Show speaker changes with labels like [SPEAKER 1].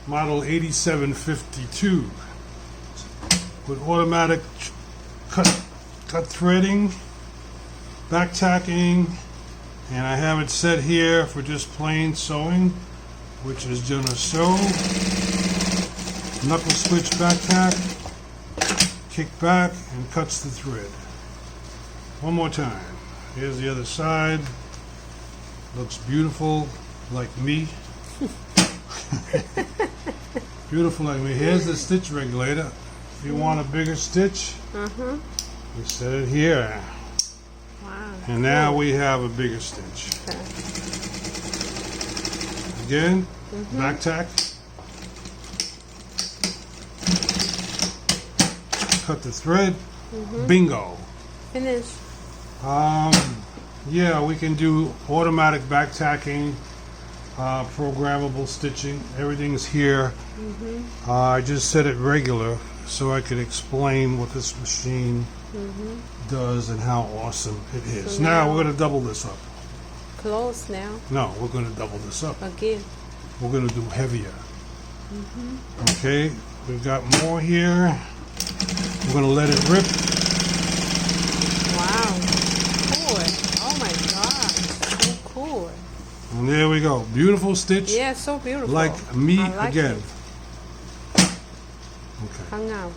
[SPEAKER 1] model 8752 with automatic cut threading, back tacking, and I have it set here for just plain sewing, which is gonna sew, knuckle switch back tack, kick back, and cuts the thread. One more time. Here's the other side. Looks beautiful, like me. Beautiful like me. Here's the stitch regulator. If you want a bigger stitch, you set it here.
[SPEAKER 2] Wow.
[SPEAKER 1] And now we have a bigger stitch.
[SPEAKER 2] Okay.
[SPEAKER 1] Again, back tack. Cut the thread. Bingo.
[SPEAKER 2] Finish.
[SPEAKER 1] Yeah, we can do automatic back tacking, programmable stitching. Everything's here. I just set it regular so I could explain what this machine does and how awesome it is.
[SPEAKER 2] So
[SPEAKER 1] now
[SPEAKER 2] now
[SPEAKER 1] we're going to double this up.
[SPEAKER 2] Close now.
[SPEAKER 1] No, we're going to double this up.
[SPEAKER 2] Again.
[SPEAKER 1] We're going to do heavier. Okay, we've got more here. We're going to let it rip.
[SPEAKER 2] Wow. Cool. Oh my God. So cool.
[SPEAKER 1] And there we go. Beautiful stitch.
[SPEAKER 2] Yeah, so beautiful.
[SPEAKER 1] Like me
[SPEAKER 2] I like
[SPEAKER 1] again.
[SPEAKER 2] it.
[SPEAKER 1] Okay.
[SPEAKER 2] Hung out.